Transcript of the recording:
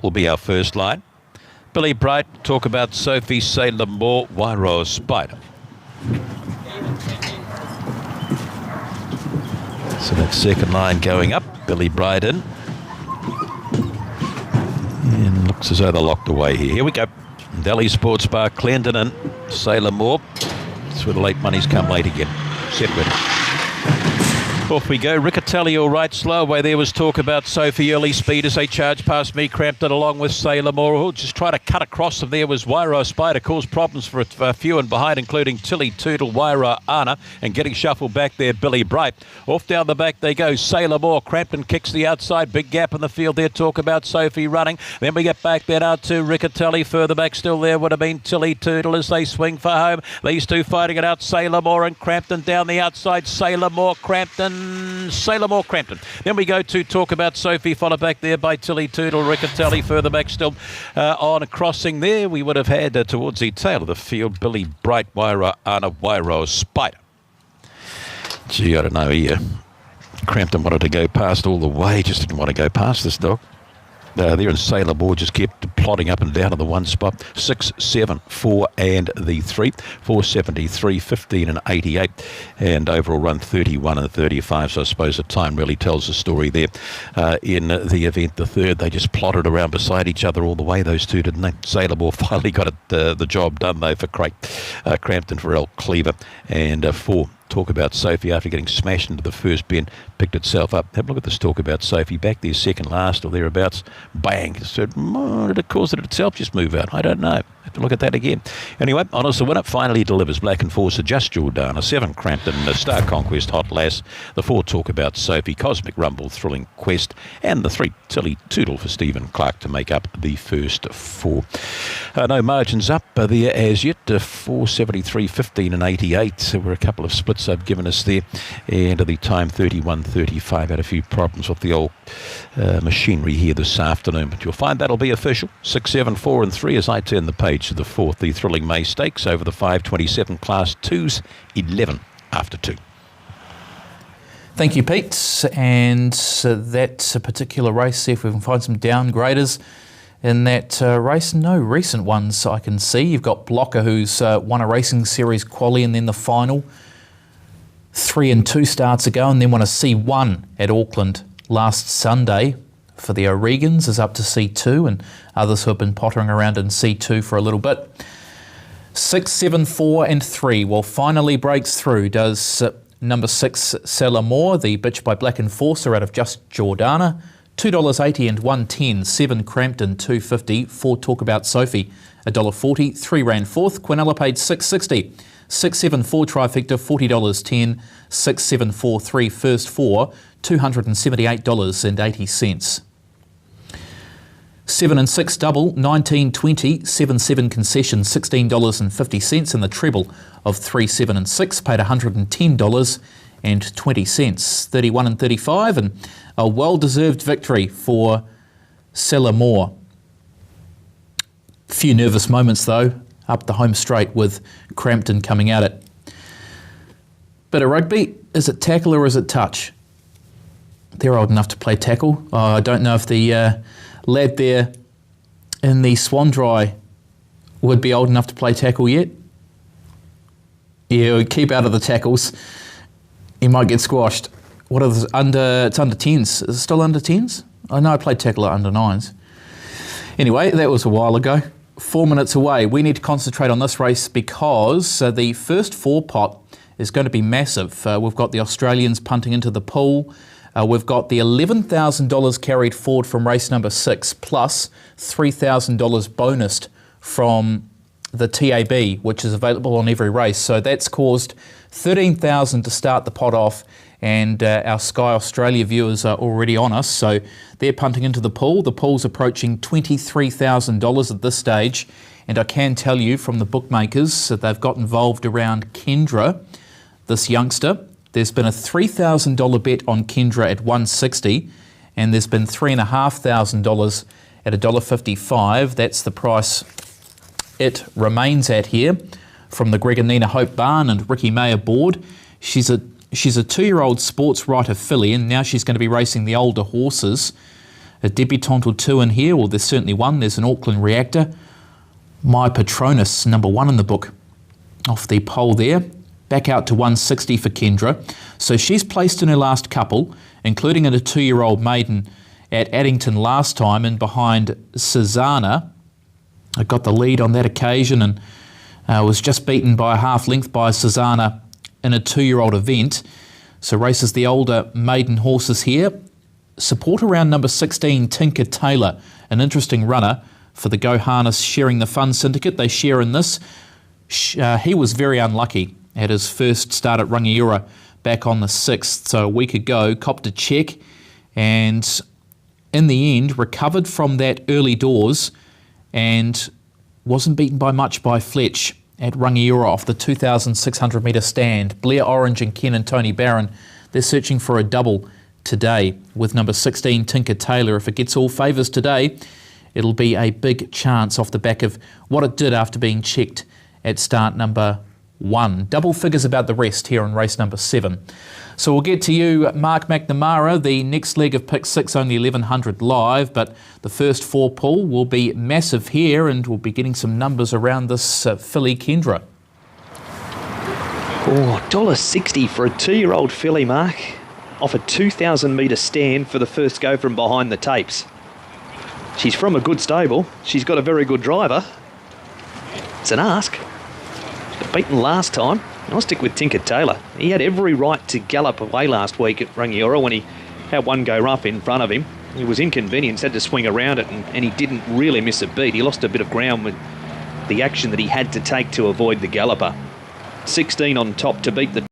will be our first line. Billy Bright, talk about Sophie, Sailor Moore, Wairo Spider. So that second line going up, Billy Bright in. And looks as though they're locked away here. Here we go. Delhi Sports Bar, Clendon in, Sailor Moore. That's where the late money's come late again. Set ready. Off we go. Riccatelli all right, slow away. There was talk about Sophie, early speed as they charge past me. Crampton along with Sailor Moore. Oh, just try to cut across them. There was Wairo Spider, caused problems for a few and behind, including Tilly Tootle, Wairo Anna, and getting shuffled back there, Billy Bright. Off down the back they go. Sailor Moore. Crampton kicks the outside. Big gap in the field there. Talk about Sophie running. Then we get back there now to Riccatelli. Further back still there would have been Tilly Tootle as they swing for home. These two fighting it out. Sailor Moore and Crampton down the outside. Sailor Moore, Crampton. Sailor Moore, Crampton. Then we go to talk about Sophie, followed back there by Tilly Tootle, Riccatelli. Further back still on a crossing there, we would have had towards the tail of the field, Billy Bright, Wairo Anna, Wairo Spider. Gee, I don't know here. Crampton wanted to go past all the way, just didn't want to go past this dog. There in Sailor Moore just kept plodding up and down in the one spot. 6, 7, 4 and the 3. 473, 15 and 88. And overall run 31 and 35. So I suppose the time really tells the story there. In the event, the third, they just plodded around beside each other all the way, those two, didn't they? Sailor Moore finally got the job done, though, for Crampton for El Cleaver. And 4. Talk about Sophie after getting smashed into the first bend, picked itself up. Have a look at this talk about Sophie back there, second last or thereabouts. Bang. So, did it cause it itself just move out? I don't know. Have to look at that again. Anyway, Honours the winner. Finally delivers Black Enforcer, Just Jordana. 7, Crampton, Star Conquest, Hot Lass. The 4, Talk About Sophie, Cosmic Rumble, Thrilling Quest. And the 3, Tilly Tootle for Stephen Clark to make up the first 4. No margins up there as yet. 473, 15 and 88. So we're a couple of splits they've given us there. And the time 31.35. Had a few problems with the old machinery here this afternoon. But you'll find that'll be official. 6, 7, 4 and 3 as I turn the page to the 4th, the Thrilling May Stakes over the 527 Class 2s, 11 after 2. Thank you, Pete. And that particular race, see if we can find some downgraders in that race. No recent ones I can see. You've got Blocker, who's won a racing series quali and then the final 3 and 2 starts ago, and then won a C1 at Auckland last Sunday. For the O'Regans is up to C2, and others who have been pottering around in C2 for a little bit. 6, 7, 4 and 3. Well, finally breaks through, does number 6, Sailor Moore, the Bitch by Black Enforcer out of Just Jordana. $2.80 and 1.10. 7, Crampton, $2.50. 4, Talk About Sophie, $1.40. 3 ran 4th. Quinella paid $6.60. 6, 7, 4 trifecta, $40.10. 6, 7, 4, 3 first 4, $278.80. 7 and 6 double, $19.20. 7, 7 concession, $16.50. And the treble of 3, 7 and 6 paid $110.20. 31 and 35, and a well-deserved victory for Sailor Moore. Few nervous moments though, up the home straight with Crampton coming at it. Bit of rugby, is it tackle or is it touch? They're old enough to play tackle. I don't know if the lad there in the Swan-Dry would be old enough to play tackle yet. Yeah, keep out of the tackles. He might get squashed. What are the it's under 10s. Is it still under 10s? I know I played tackle at under 9s. Anyway, that was a while ago. 4 minutes away. We need to concentrate on this race because the first 4 pot is going to be massive. We've got the Australians punting into the pool. We've got the $11,000 carried forward from race number 6 plus $3,000 bonused from the TAB, which is available on every race. So that's caused $13,000 to start the pot off, and our Sky Australia viewers are already on us. So they're punting into the pool. The pool's approaching $23,000 at this stage. And I can tell you from the bookmakers that they've got involved around Kendra, this youngster. There's been a $3,000 bet on Kendra at $160, and there's been $3,500 at $1.55. That's the price it remains at here from the Greg and Nina Hope Barn and Ricky Mayer board. She's a 2-year-old sports writer filly, and now she's going to be racing the older horses. a debutante or two in here. Well, there's certainly one. There's an Auckland Reactor. My Patronus, number 1 in the book, off the pole there. Back out to 160 for Kendra. So she's placed in her last couple, including in a 2-year-old maiden at Addington last time, and behind Susanna. I got the lead on that occasion and was just beaten by a half length by Susanna in a 2-year-old event. So races the older maiden horses here. Support around number 16, Tinker Tailor, an interesting runner for the Go Harness Sharing the Fun Syndicate. They share in this. He was very unlucky at his first start at Rangiora back on the 6th, so a week ago, copped a check and in the end recovered from that early doors and wasn't beaten by much by Fletch at Rangiora off the 2,600 metre stand. Blair Orange and Ken and Tony Barron, they're searching for a double today with number 16, Tinker Tailor. If it gets all favours today, it'll be a big chance off the back of what it did after being checked at start number 1. Double figures about the rest here in race number 7. So we'll get to you, Mark McNamara. The next leg of pick 6, only 1,100 live, but the first 4 pull will be massive here, and we'll be getting some numbers around this filly Kendra. Oh, $1.60 for a 2-year-old filly, Mark, off a 2,000 metre stand for the first go from behind the tapes. She's from a good stable. She's got a very good driver. It's an ask. She got beaten last time. I'll stick with Tinker Tailor. He had every right to gallop away last week at Rangiora when he had one go rough in front of him. He was inconvenienced, had to swing around it, and he didn't really miss a beat. He lost a bit of ground with the action that he had to take to avoid the galloper. 16 on top to beat the